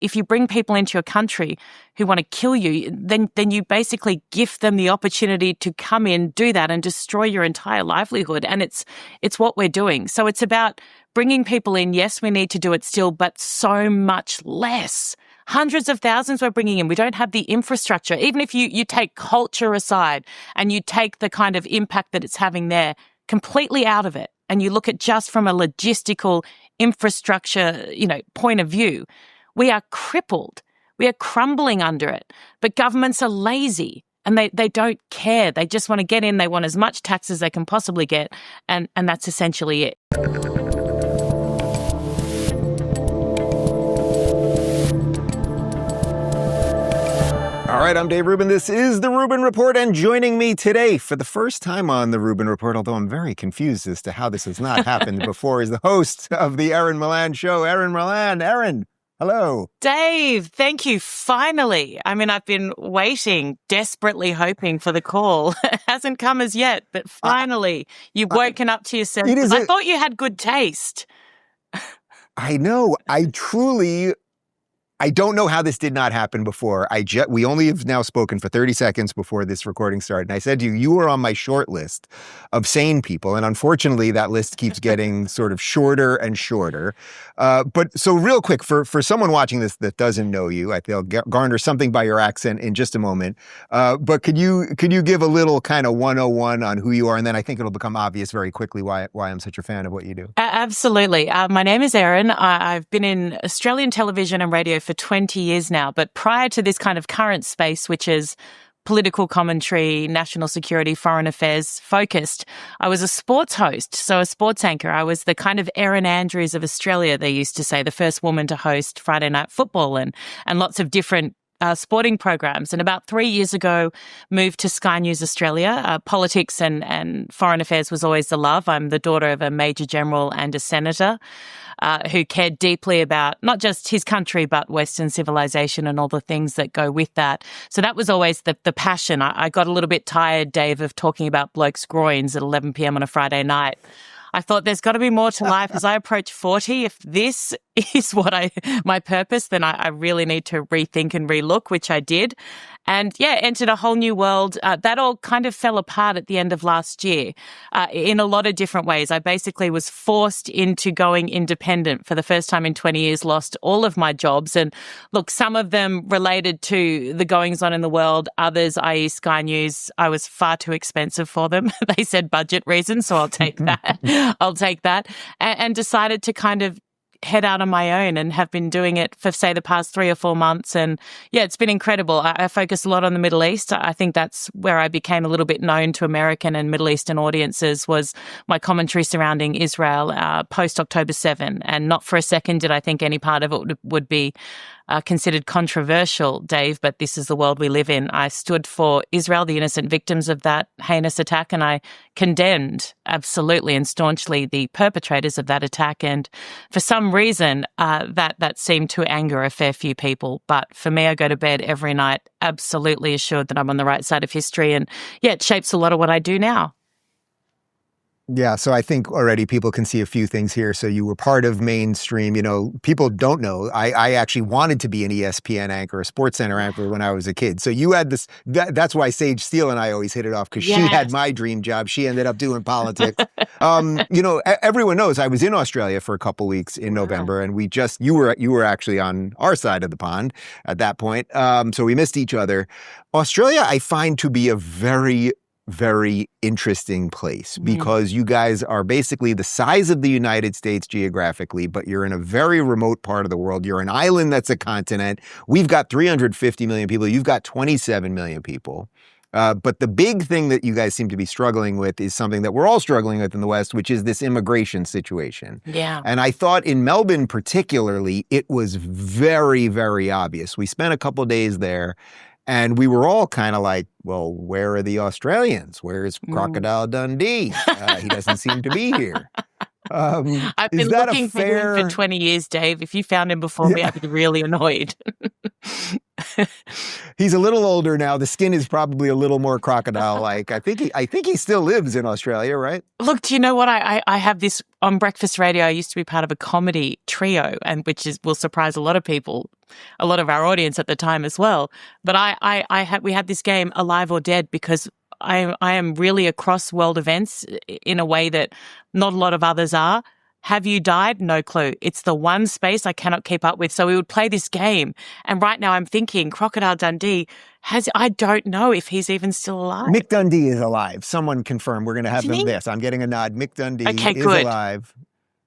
if you bring people into your country who want to kill you, then you basically gift them the opportunity to come in, do that, and destroy your entire livelihood. And it's what we're doing. So it's about bringing people in. Yes, we need to do it still, but so much less. Hundreds of thousands we're bringing in. We don't have the infrastructure. Even if you take culture aside and you take the kind of impact that it's having there completely out of it, and you look at just from a logistical infrastructure, point of view, we are crippled. We are crumbling under it. But governments are lazy and they don't care. They just want to get in. They want as much tax as they can possibly get. And that's essentially it. All right, I'm Dave Rubin. This is the Rubin Report, and joining me today for the first time on the Rubin Report, although I'm very confused as to how this has not happened before, is the host of the Erin Molan Show, Erin Molan. Erin, hello. Dave, thank you. Finally. I mean, I've been waiting, desperately hoping for the call. It hasn't come as yet, but finally, you've woken up to your senses. I thought you had good taste. I know. I don't know how this did not happen before. We only have now spoken for 30 seconds before this recording started. And I said to you, you were on my short list of sane people. And unfortunately, that list keeps getting sort of shorter and shorter. But so real quick, for someone watching this that doesn't know you, I think I'll garner something by your accent in just a moment. But could you give a little kind of 101 on who you are? And then I think it'll become obvious very quickly why I'm such a fan of what you do. Absolutely. My name is Erin. I've been in Australian television and radio for 20 years now, but prior to this kind of current space, which is political commentary, national security, foreign affairs focused, I was a sports host, so a sports anchor. I was the kind of Erin Andrews of Australia, they used to say, the first woman to host Friday Night Football and lots of different sporting programs. And about 3 years ago, moved to Sky News Australia. Politics and foreign affairs was always the love. I'm the daughter of a major general and a senator who cared deeply about not just his country, but Western civilization and all the things that go with that. So that was always the passion. I got a little bit tired, Dave, of talking about blokes' groins at 11 p.m. on a Friday night. I thought there's got to be more to life. As I approach 40, if this is my purpose, then I really need to rethink and relook, which I did. And entered a whole new world. That all kind of fell apart at the end of last year in a lot of different ways. I basically was forced into going independent for the first time in 20 years, lost all of my jobs. And look, some of them related to the goings on in the world, others, i.e. Sky News, I was far too expensive for them. They said budget reasons, so I'll take that. I'll take that. And decided to kind of head out on my own and have been doing it for, say, the past 3 or 4 months. And it's been incredible. I focus a lot on the Middle East. I think that's where I became a little bit known to American and Middle Eastern audiences, was my commentary surrounding Israel post-October 7. And not for a second did I think any part of it would be considered controversial, Dave, but this is the world we live in. I stood for Israel, the innocent victims of that heinous attack, and I condemned absolutely and staunchly the perpetrators of that attack. And for some reason, that seemed to anger a fair few people. But for me, I go to bed every night absolutely assured that I'm on the right side of history. And it shapes a lot of what I do now. Yeah, so I think already people can see a few things here. So you were part of mainstream. People don't know. I actually wanted to be an ESPN anchor, a Sports Center anchor when I was a kid. So you had this, that's why Sage Steele and I always hit it off, because she had my dream job. She ended up doing politics. Everyone knows I was in Australia for a couple weeks in November, and you were actually on our side of the pond at that point. So we missed each other. Australia, I find to be a very, very interesting place, because you guys are basically the size of the United States geographically, but you're in a very remote part of the world. You're an island that's a continent. We've got 350 million people. You've got 27 million people. But the big thing that you guys seem to be struggling with is something that we're all struggling with in the West, which is this immigration situation. Yeah. And I thought in Melbourne particularly, it was very, very obvious. We spent a couple days there, and we were all kind of like, well, where are the Australians? Where's Crocodile Dundee? He doesn't seem to be here. I've been looking for him for 20 years, Dave. If you found him before me, I'd be really annoyed. He's a little older now. The skin is probably a little more crocodile-like. I think he still lives in Australia, right? Look, do you know what? I have this on breakfast radio. I used to be part of a comedy trio, and will surprise a lot of people. a lot of our audience at the time as well. But we had this game, Alive or Dead, because I am really across world events in a way that not a lot of others are. Have you died? No clue. It's the one space I cannot keep up with. So we would play this game. And right now I'm thinking Crocodile Dundee I don't know if he's even still alive. Mick Dundee is alive. Someone confirmed. We're going to have them. Yes, I'm getting a nod. Mick Dundee is alive.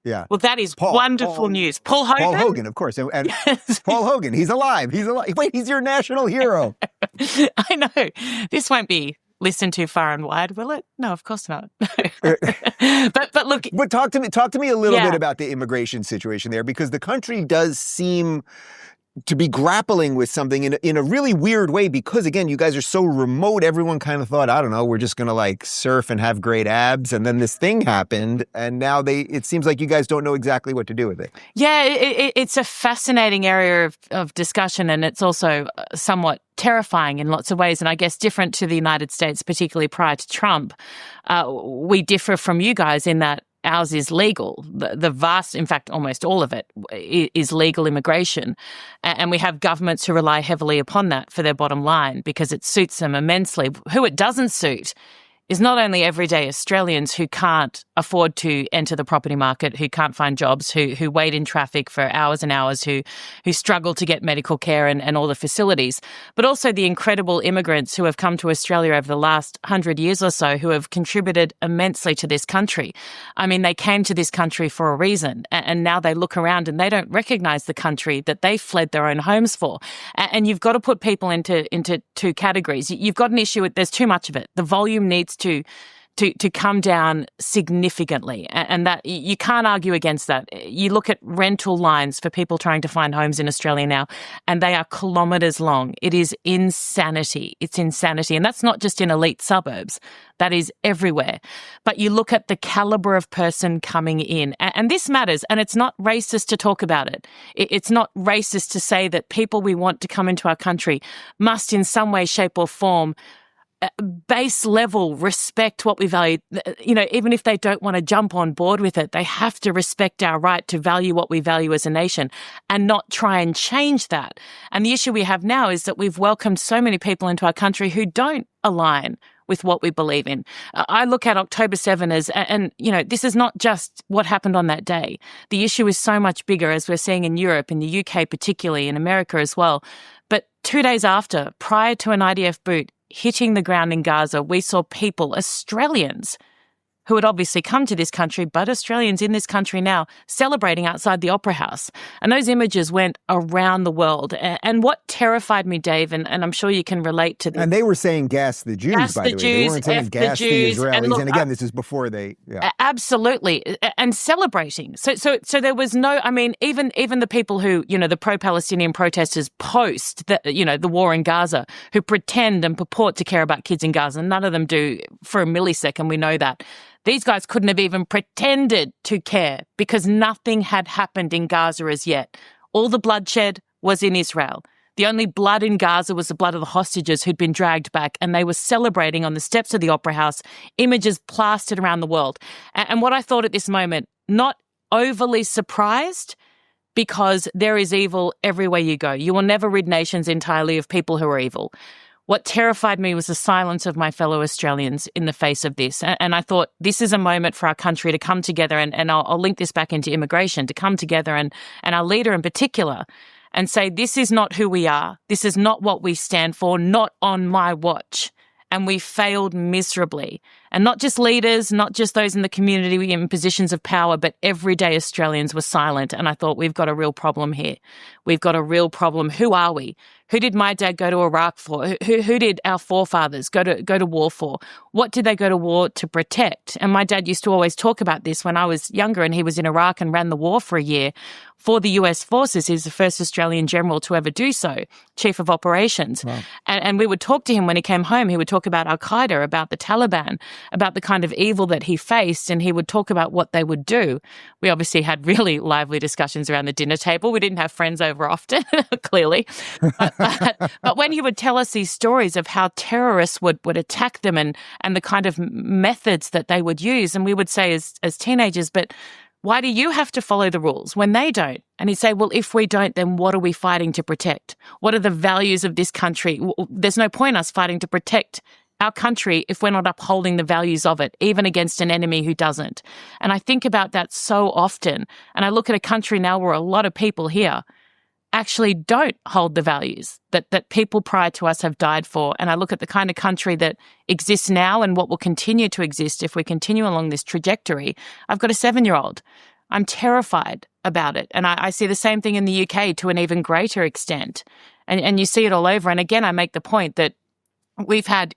Yeah. Well, that is wonderful news. Paul Hogan? Paul Hogan, of course. And yes. Paul Hogan, he's alive. He's alive. Wait, he's your national hero. I know. This won't be listened to far and wide, will it? No, of course not. but look. But talk to me a little bit about the immigration situation there, because the country does seem to be grappling with something in a really weird way, because, again, you guys are so remote. Everyone kind of thought, I don't know, we're just going to like surf and have great abs. And then this thing happened. And now it seems like you guys don't know exactly what to do with it. Yeah, it's a fascinating area of discussion. And it's also somewhat terrifying in lots of ways. And I guess different to the United States, particularly prior to Trump. We differ from you guys in that ours is legal. The vast, in fact, almost all of it is legal immigration. And we have governments who rely heavily upon that for their bottom line because it suits them immensely. Who it doesn't suit is not only everyday Australians who can't afford to enter the property market, who can't find jobs, who wait in traffic for hours and hours, who struggle to get medical care and all the facilities, but also the incredible immigrants who have come to Australia over the last 100 years or so who have contributed immensely to this country. I mean, they came to this country for a reason, and now they look around and they don't recognise the country that they fled their own homes for. And you've got to put people into two categories. You've got an issue with there's too much of it. The volume needs to come down significantly, and that you can't argue against that. You look at rental lines for people trying to find homes in Australia now, and they are kilometres long. It is insanity. It's insanity. And that's not just in elite suburbs. That is everywhere. But you look at the calibre of person coming in, and this matters, and it's not racist to talk about it. It's not racist to say that people we want to come into our country must in some way, shape or form base level respect what we value. You know, even if they don't want to jump on board with it, they have to respect our right to value what we value as a nation and not try and change that. And the issue we have now is that we've welcomed so many people into our country who don't align with what we believe in. I look at October 7 as, and you know, this is not just what happened on that day. The issue is so much bigger, as we're seeing in Europe, in the UK particularly, in America as well. But 2 days after, prior to an IDF boot hitting the ground in Gaza, we saw people, Australians, who had obviously come to this country, but Australians in this country now, celebrating outside the Opera House. And those images went around the world. And what terrified me, Dave, and I'm sure you can relate to this. And they were saying gas the Jews, by the way. They weren't saying gas the Israelis. And, look, and again, this is before they... Yeah. Absolutely. And celebrating. So there was no... I mean, even the people who, you know, the pro-Palestinian protesters post, the war in Gaza, who pretend and purport to care about kids in Gaza, none of them do for a millisecond, we know that. These guys couldn't have even pretended to care because nothing had happened in Gaza as yet. All the bloodshed was in Israel. The only blood in Gaza was the blood of the hostages who'd been dragged back, and they were celebrating on the steps of the Opera House, images plastered around the world. And what I thought at this moment, not overly surprised, because there is evil everywhere you go. You will never rid nations entirely of people who are evil. What terrified me was the silence of my fellow Australians in the face of this. And I thought this is a moment for our country to come together, and I'll link this back into immigration, to come together and our leader in particular, and say this is not who we are. This is not what we stand for, not on my watch. And we failed miserably. And not just leaders, not just those in the community in positions of power, but everyday Australians were silent. And I thought, we've got a real problem here. We've got a real problem. Who are we? Who did my dad go to Iraq for? Who did our forefathers go to war for? What did they go to war to protect? And my dad used to always talk about this when I was younger, and he was in Iraq and ran the war for a year for the US forces. He's the first Australian general to ever do so, chief of operations. Wow. And we would talk to him when he came home. He would talk about Al-Qaeda, about the Taliban, about the kind of evil that he faced, and he would talk about what they would do. We obviously had really lively discussions around the dinner table. We didn't have friends over often, clearly. But when he would tell us these stories of how terrorists would attack them and the kind of methods that they would use, and we would say as teenagers, but why do you have to follow the rules when they don't? And he'd say, well, if we don't, then what are we fighting to protect? What are the values of this country? There's no point us fighting to protect our country if we're not upholding the values of it, even against an enemy who doesn't. And I think about that so often. And I look at a country now where a lot of people here actually don't hold the values that people prior to us have died for. And I look at the kind of country that exists now and what will continue to exist if we continue along this trajectory. I've got a 7-year-old. I'm terrified about it. And I see the same thing in the UK to an even greater extent. And you see it all over. And again, I make the point that we've had,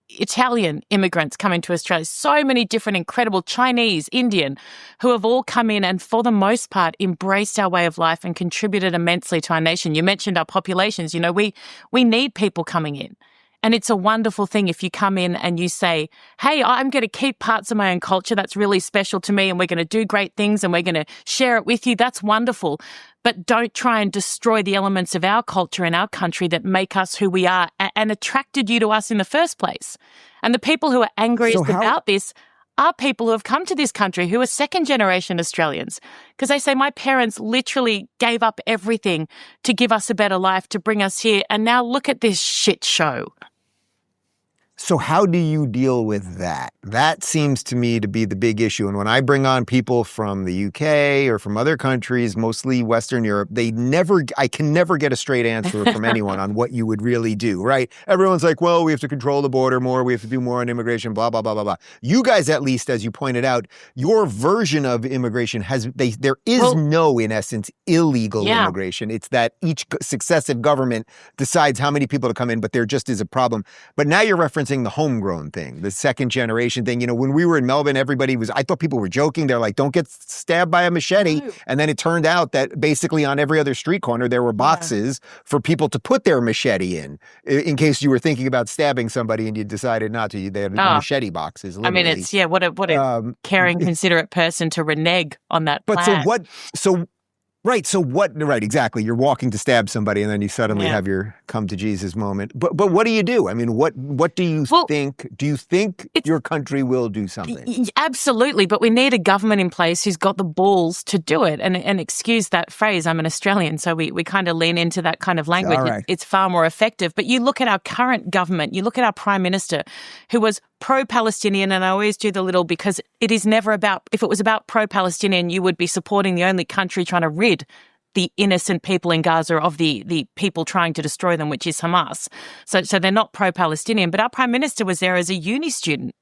Italian immigrants coming to Australia, so many different incredible Chinese, Indian, who have all come in and for the most part embraced our way of life and contributed immensely to our nation. You mentioned our populations. We need people coming in. And it's a wonderful thing if you come in and you say, hey, I'm going to keep parts of my own culture that's really special to me and we're going to do great things and we're going to share it with you. That's wonderful. But don't try and destroy the elements of our culture and our country that make us who we are and attracted you to us in the first place. And the people who are angriest about this are people who have come to this country who are second-generation Australians, because they say, my parents literally gave up everything to give us a better life, to bring us here, and now look at this shit show. So how do you deal with that? That seems to me to be the big issue. And when I bring on people from the UK or from other countries, mostly Western Europe, I can never get a straight answer from anyone on what you would really do, right? Everyone's like, well, we have to control the border more. We have to do more on immigration, blah, blah, blah, blah, blah. You guys, at least, as you pointed out, your version of immigration there is no, in essence, illegal immigration. It's that each successive government decides how many people to come in, but there just is a problem. But now you're referencing the homegrown thing, the second generation thing. When we were in Melbourne, I thought people were joking. They're like, don't get stabbed by a machete. No. And then it turned out that basically on every other street corner, there were boxes for people to put their machete in case you were thinking about stabbing somebody and you decided not to. They had machete boxes. Literally. I mean, it's, what a caring, considerate person to renege on that plan. Right, exactly. You're walking to stab somebody and then you suddenly have your come to Jesus moment. But what do you do? I mean, what do you think? Do you think your country will do something? Absolutely, but we need a government in place who's got the balls to do it. And excuse that phrase, I'm an Australian, so we kind of lean into that kind of language. Right. It's far more effective. But you look at our current government, you look at our Prime Minister, who was pro-Palestinian, and I always do the little, because it is never about, if it was about pro-Palestinian, you would be supporting the only country trying to rid the innocent people in Gaza of the people trying to destroy them, which is Hamas. So they're not pro-Palestinian, but our Prime Minister was there as a uni student,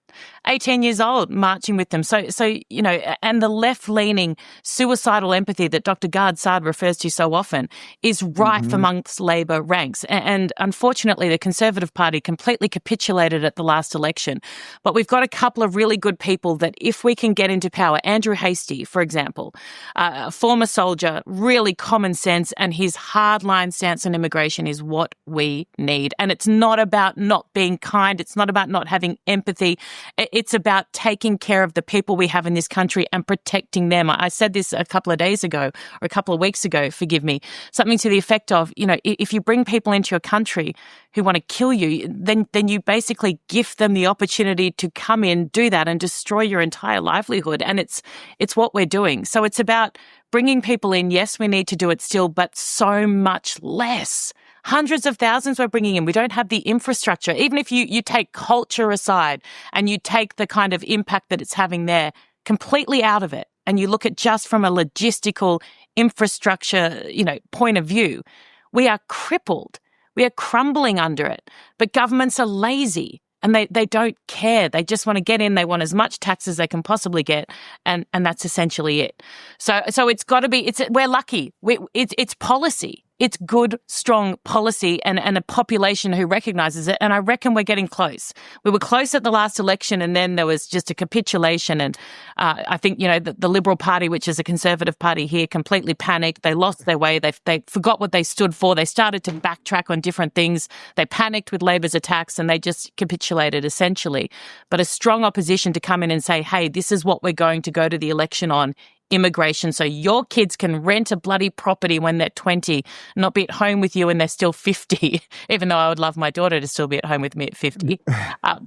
18 years old, marching with them. So and the left-leaning suicidal empathy that Dr. Gard Saad refers to so often is rife amongst Labor ranks. And unfortunately, the Conservative Party completely capitulated at the last election. But we've got a couple of really good people that if we can get into power, Andrew Hastie, for example, a former soldier, really common sense, and his hardline stance on immigration is what we need. And it's not about not being kind. It's not about not having empathy. It's about taking care of the people we have in this country and protecting them. I said this a couple of days ago, or a couple of weeks ago, forgive me, something to the effect of, if you bring people into your country who want to kill you, then you basically gift them the opportunity to come in, do that, and destroy your entire livelihood. And it's what we're doing. So it's about bringing people in. Yes, we need to do it still, but so much less. Hundreds of thousands we're bringing in. We don't have the infrastructure. Even if you take culture aside and you take the kind of impact that it's having there completely out of it, and you look at just from a logistical infrastructure, point of view, we are crippled. We are crumbling under it. But governments are lazy. And they don't care. They just want to get in. They want as much tax as they can possibly get. And that's essentially it. So it's got to be, we're lucky. It's policy. It's good, strong policy and a population who recognises it. And I reckon we're getting close. We were close at the last election and then there was just a capitulation. And I think, the Liberal Party, which is a Conservative party here, completely panicked. They lost their way. They forgot what they stood for. They started to backtrack on different things. They panicked with Labor's attacks and they just capitulated essentially. But a strong opposition to come in and say, hey, this is what we're going to go to the election on. Immigration, so your kids can rent a bloody property when they're 20, not be at home with you when they're still 50, even though I would love my daughter to still be at home with me at 50.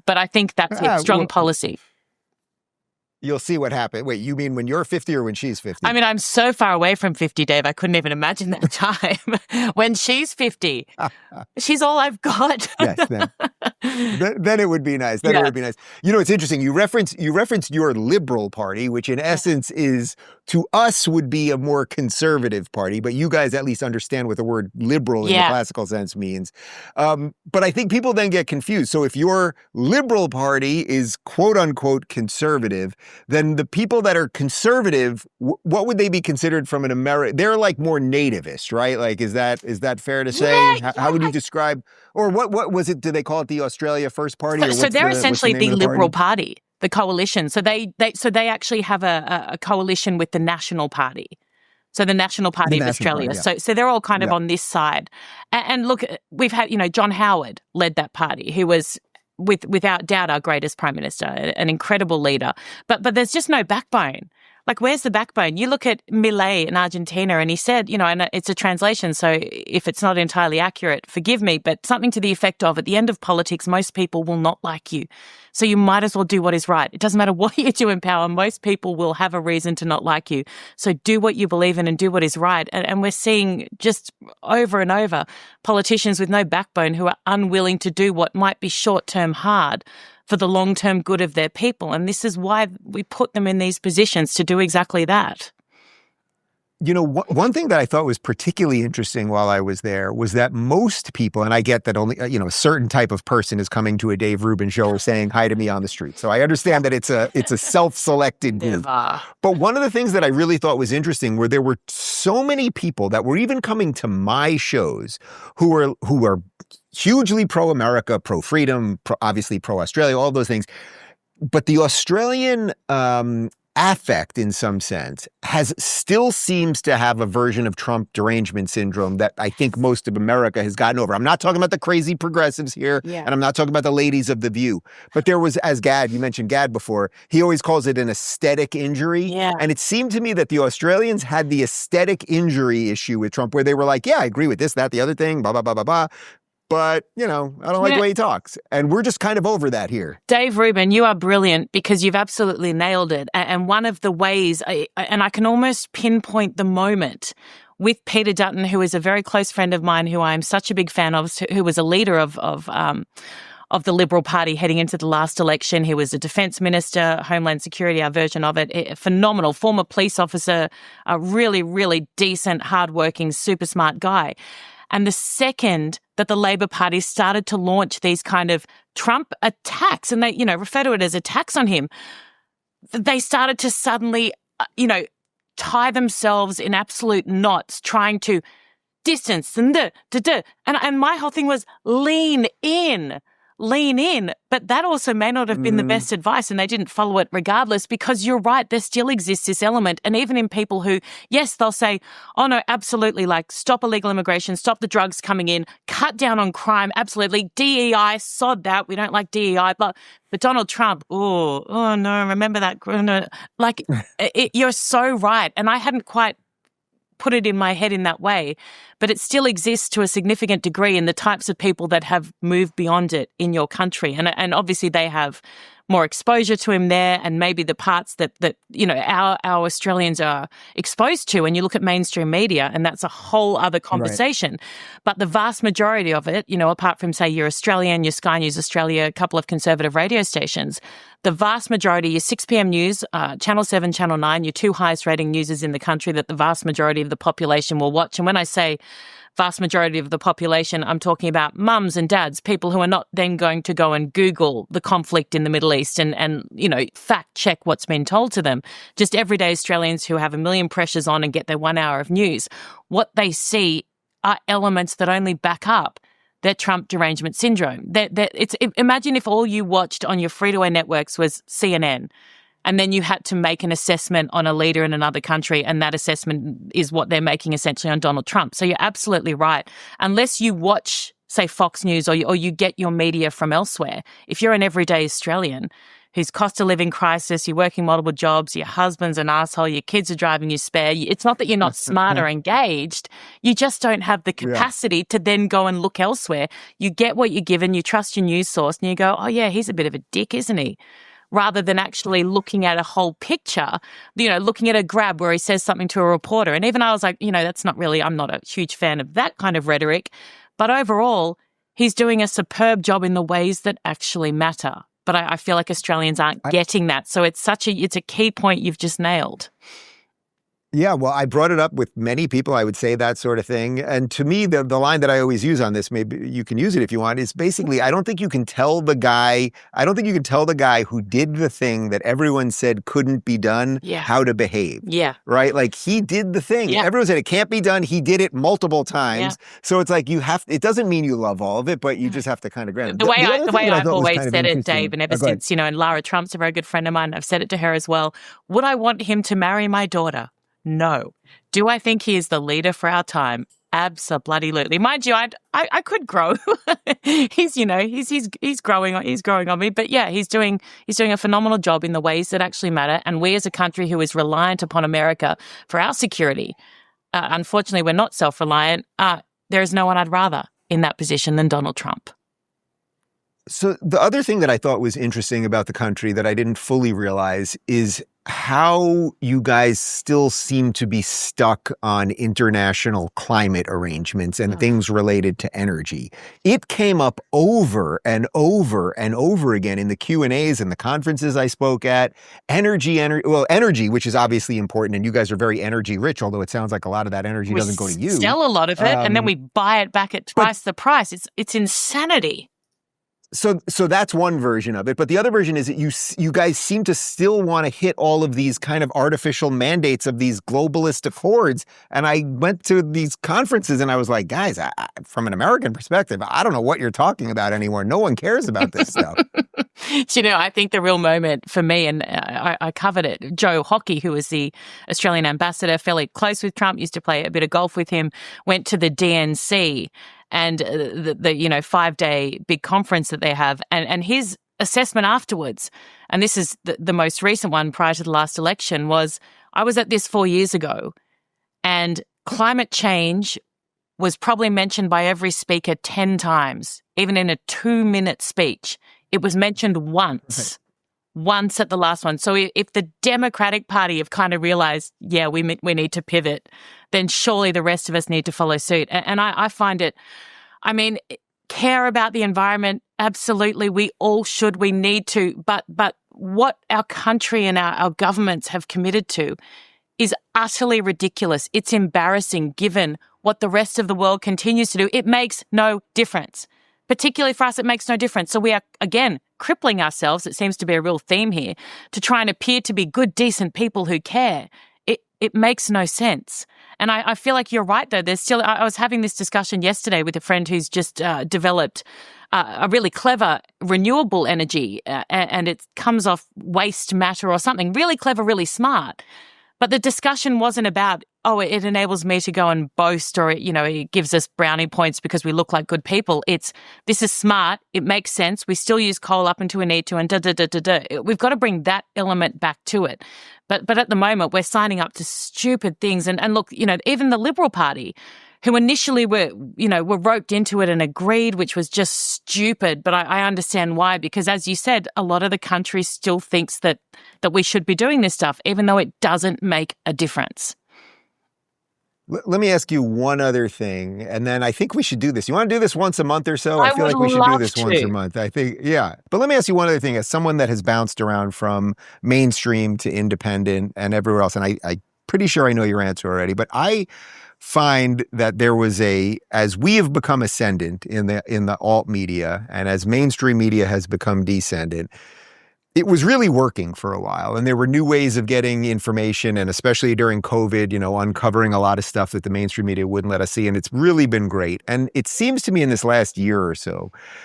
But I think that's strong policy. You'll see what happened. Wait, you mean when you're 50 or when she's 50? I mean, I'm so far away from 50, Dave. I couldn't even imagine that time. When she's 50, she's all I've got. Yes, then it would be nice. Then it would be nice. You know, it's interesting. You referenced your Liberal Party, which in essence is, to us, would be a more conservative party, but you guys at least understand what the word liberal in the classical sense means. But I think people then get confused. So if your Liberal Party is quote unquote conservative, then the people that are conservative, what would they be considered from an American? They're like more nativist, right? Like, is that fair to say? How would you describe, or what was it? Do they call it the Australia First Party? So they're essentially the Liberal Party, the coalition. So they actually have a coalition with the National Party. So the National Party of Australia. So they're all kind of on this side. And look, we've had, John Howard led that party, who was without doubt our greatest prime minister, an incredible leader. But there's just no backbone. Like, where's the backbone? You look at Milei in Argentina, and he said, and it's a translation, so if it's not entirely accurate, forgive me, but something to the effect of, at the end of politics, most people will not like you. So you might as well do what is right. It doesn't matter what you do in power. Most people will have a reason to not like you. So do what you believe in and do what is right. And we're seeing just over and over politicians with no backbone who are unwilling to do what might be short-term hard for the long-term good of their people. And this is why we put them in these positions, to do exactly that. One thing that I thought was particularly interesting while I was there was that most people, and I get that only, a certain type of person is coming to a Dave Rubin show or saying hi to me on the street. So I understand that it's a self-selected group. But one of the things that I really thought was interesting were there were so many people that were even coming to my shows who are hugely pro-America, pro-freedom, obviously pro-Australia, all those things. But the Australian affect, in some sense, still seems to have a version of Trump derangement syndrome that I think most of America has gotten over. I'm not talking about the crazy progressives here, and I'm not talking about the ladies of The View. But there was, as Gad, you mentioned Gad before, he always calls it an aesthetic injury. Yeah. And it seemed to me that the Australians had the aesthetic injury issue with Trump, where they were like, yeah, I agree with this, that, the other thing, blah, blah, blah, blah, blah. But, I don't like the way he talks. And we're just kind of over that here. Dave Rubin, you are brilliant, because you've absolutely nailed it. And one of the ways, and I can almost pinpoint the moment with Peter Dutton, who is a very close friend of mine, who I am such a big fan of, who was a leader of the Liberal Party heading into the last election. He was a defence minister, Homeland Security, our version of it. A phenomenal former police officer, a really, really decent, hardworking, super smart guy. And the second that the Labor Party started to launch these kind of Trump attacks, and they, refer to it as attacks on him, they started to suddenly, tie themselves in absolute knots, trying to distance and and my whole thing was lean in. But that also may not have been the best advice, and they didn't follow it regardless, because you're right, there still exists this element. And even in people who, yes, they'll say, oh no, absolutely, like stop illegal immigration, stop the drugs coming in, cut down on crime, absolutely, DEI, sod that, we don't like DEI, but Donald Trump, oh no, remember that, like, you're so right. And I hadn't quite put it in my head in that way, but it still exists to a significant degree in the types of people that have moved beyond it in your country. And obviously they have more exposure to him there, and maybe the parts that our Australians are exposed to. And you look at mainstream media, and that's a whole other conversation. Right. But the vast majority of it, apart from, say, your Australian, your Sky News Australia, a couple of conservative radio stations, the vast majority, your 6 p.m. news, Channel 7, Channel 9, your two highest rating newses in the country that the vast majority of the population will watch. And when I say vast majority of the population, I'm talking about mums and dads, people who are not then going to go and Google the conflict in the Middle East and fact check what's been told to them. Just everyday Australians who have a million pressures on and get their 1 hour of news. What they see are elements that only back up their Trump derangement syndrome. Imagine if all you watched on your free-to-air networks was CNN, and then you had to make an assessment on a leader in another country, and that assessment is what they're making essentially on Donald Trump. So you're absolutely right. Unless you watch, say, Fox News or you get your media from elsewhere, if you're an everyday Australian whose cost of living crisis, you're working multiple jobs, your husband's an asshole, your kids are driving you spare, it's not that you're not smart or engaged, you just don't have the capacity to then go and look elsewhere. You get what you're given, you trust your news source, and you go, oh yeah, he's a bit of a dick, isn't he? rather than actually looking at a whole picture, looking at a grab where he says something to a reporter. And even I was like, that's not really, I'm not a huge fan of that kind of rhetoric. But overall, he's doing a superb job in the ways that actually matter. But I feel like Australians aren't getting that. So it's a key point you've just nailed. Yeah, well, I brought it up with many people. I would say that sort of thing. And to me, the line that I always use on this, maybe you can use it if you want, is basically, I don't think you can tell the guy who did the thing that everyone said couldn't be done how to behave. Yeah. Right? Like, he did the thing. Yeah. Everyone said it can't be done. He did it multiple times. Yeah. So it's like it doesn't mean you love all of it, but you just have to kind of grant it. The way I've always said it, Dave, and ever since, and Lara Trump's a very good friend of mine, I've said it to her as well. Would I want him to marry my daughter? No. Do I think he is the leader for our time? Absolutely. Mind you, I could grow. He's growing on me. But yeah, he's doing a phenomenal job in the ways that actually matter. And we as a country who is reliant upon America for our security, unfortunately, we're not self-reliant. There is no one I'd rather in that position than Donald Trump. So the other thing that I thought was interesting about the country that I didn't fully realize is how you guys still seem to be stuck on international climate arrangements and things related to energy. It came up over and over and over again in the Q&As and the conferences I spoke at. Energy, which is obviously important, and you guys are very energy rich, although it sounds like a lot of that energy doesn't go to you. We sell a lot of it, and then we buy it back at twice the price. It's insanity. So that's one version of it. But the other version is that you guys seem to still want to hit all of these kind of artificial mandates of these globalist accords. And I went to these conferences and I was like, guys, from an American perspective, I don't know what you're talking about anymore. No one cares about this stuff. I think the real moment for me, and I covered it, Joe Hockey, who was the Australian ambassador, fairly close with Trump, used to play a bit of golf with him, went to the DNC and the 5-day big conference that they have. And his assessment afterwards, and this is the most recent one prior to the last election, was, I was at this 4 years ago, and climate change was probably mentioned by every speaker 10 times, even in a 2-minute speech. It was mentioned once. Once at the last one. So if the Democratic Party have kind of realized, we need to pivot, then surely the rest of us need to follow suit. And I find it, care about the environment, absolutely, we all should, we need to, but what our country and our governments have committed to is utterly ridiculous. It's embarrassing given what the rest of the world continues to do. It makes no difference. Particularly for us, it makes no difference. So we are, again, crippling ourselves, it seems to be a real theme here, to try and appear to be good, decent people who care. It makes no sense. And I feel like you're right, though. I was having this discussion yesterday with a friend who's just developed a really clever renewable energy, and it comes off waste matter or something. Really clever, really smart. But the discussion wasn't about, it enables me to go and boast, or, it gives us brownie points because we look like good people. This is smart. It makes sense. We still use coal up until we need to, and da-da-da-da-da. We've got to bring that element back to it. But at the moment, we're signing up to stupid things. And look, even the Liberal Party, who initially were roped into it and agreed, which was just stupid. But I understand why, because as you said, a lot of the country still thinks that we should be doing this stuff, even though it doesn't make a difference. Let me ask you one other thing, and then I think we should do this. You want to do this once a month or so? I feel like we should do this once a month. I think, yeah. But let me ask you one other thing. As someone that has bounced around from mainstream to independent and everywhere else, and I'm pretty sure I know your answer already, but I find that there was as we have become ascendant in the alt media, and as mainstream media has become descendant, it was really working for a while. And there were new ways of getting information, and especially during COVID, uncovering a lot of stuff that the mainstream media wouldn't let us see. And it's really been great. And it seems to me in this last year or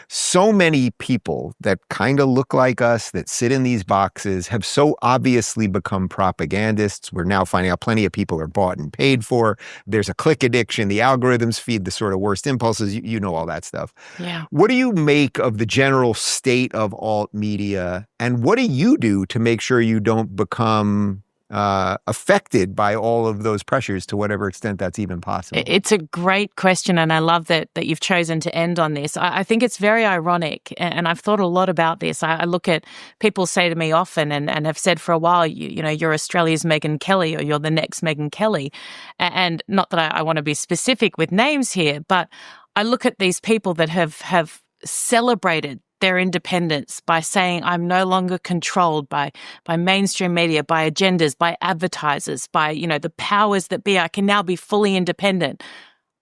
so many people that kind of look like us, that sit in these boxes, have so obviously become propagandists. We're now finding out plenty of people are bought and paid for. There's a click addiction. The algorithms feed the sort of worst impulses. You know all that stuff. Yeah. What do you make of the general state of alt media? And what do you do to make sure you don't become affected by all of those pressures to whatever extent that's even possible? It's a great question, and I love that you've chosen to end on this. I think it's very ironic, and I've thought a lot about this. I look at people say to me often, and have said for a while, you know, you're Australia's Megyn Kelly, or you're the next Megyn Kelly. And not that I want to be specific with names here, but I look at these people that have celebrated their independence by saying, I'm no longer controlled by mainstream media, by agendas, by advertisers, by, you know, the powers that be. I can now be fully independent,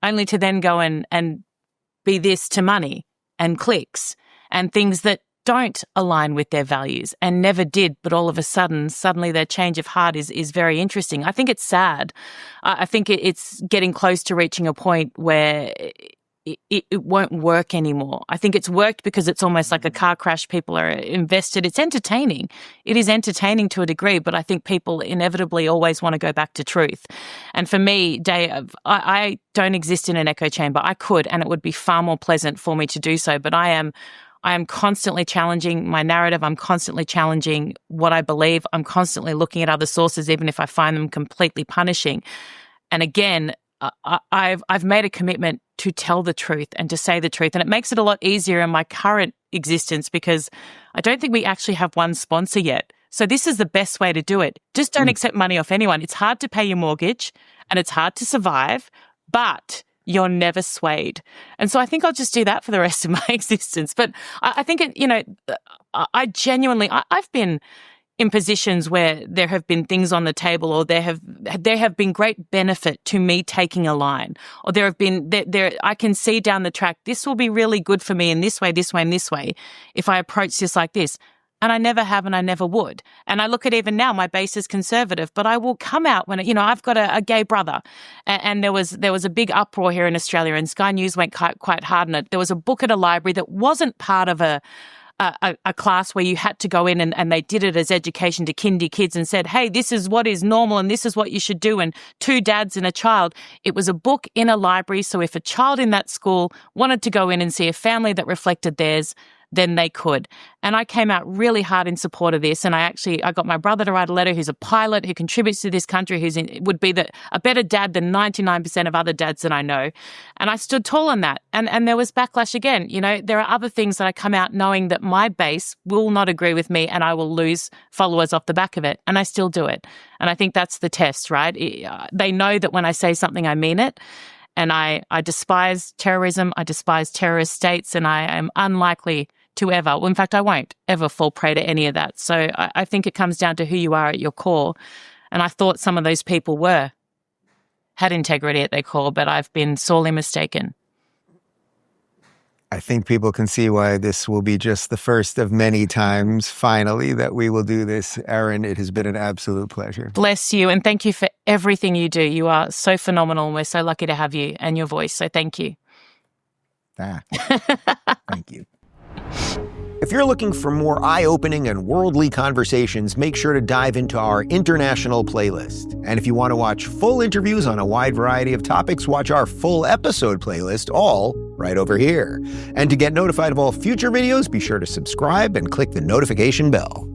only to then go and be this to money and clicks and things that don't align with their values and never did, but all of a suddenly their change of heart is very interesting. I think it's sad. I think it's getting close to reaching a point where it won't work anymore. I think it's worked because it's almost like a car crash. People are invested. It's entertaining. It is entertaining to a degree, but I think people inevitably always want to go back to truth. And for me, Dave, I don't exist in an echo chamber. I could, and it would be far more pleasant for me to do so, but I am constantly challenging my narrative. I'm constantly challenging what I believe. I'm constantly looking at other sources, even if I find them completely punishing. And again, I've made a commitment to tell the truth and to say the truth. And it makes it a lot easier in my current existence because I don't think we actually have one sponsor yet. So this is the best way to do it. Just don't accept money off anyone. It's hard to pay your mortgage and it's hard to survive, but you're never swayed. And so I think I'll just do that for the rest of my existence. But I think, I genuinely, I've been in positions where there have been things on the table, or there have been great benefit to me taking a line, or there have been I can see down the track, this will be really good for me in this way, this way, and this way if I approach this like this. And I never have, and I never would. And I look at even now, my base is conservative, but I will come out when, I've got a gay brother, and there was a big uproar here in Australia, and Sky News went quite hard on it. There was a book at a library that wasn't part of a class where you had to go in and they did it as education to kindy kids and said, hey, this is what is normal and this is what you should do, and two dads and a child. It was a book in a library, so if a child in that school wanted to go in and see a family that reflected theirs, then they could. And I came out really hard in support of this. And I got my brother to write a letter, who's a pilot, who contributes to this country, would be a better dad than 99% of other dads that I know. And I stood tall on that. And there was backlash again. There are other things that I come out knowing that my base will not agree with me and I will lose followers off the back of it. And I still do it. And I think that's the test, right? They know that when I say something, I mean it. And I despise terrorism. I despise terrorist states. And I am unlikely to ever, well, in fact, I won't ever fall prey to any of that. So I think it comes down to who you are at your core. And I thought some of those people had integrity at their core, but I've been sorely mistaken. I think people can see why this will be just the first of many times, finally, that we will do this. Erin, it has been an absolute pleasure. Bless you, and thank you for everything you do. You are so phenomenal, and we're so lucky to have you and your voice, so thank you. Thank you. If you're looking for more eye-opening and worldly conversations, make sure to dive into our international playlist. And if you want to watch full interviews on a wide variety of topics, watch our full episode playlist, all right over here. And to get notified of all future videos, be sure to subscribe and click the notification bell.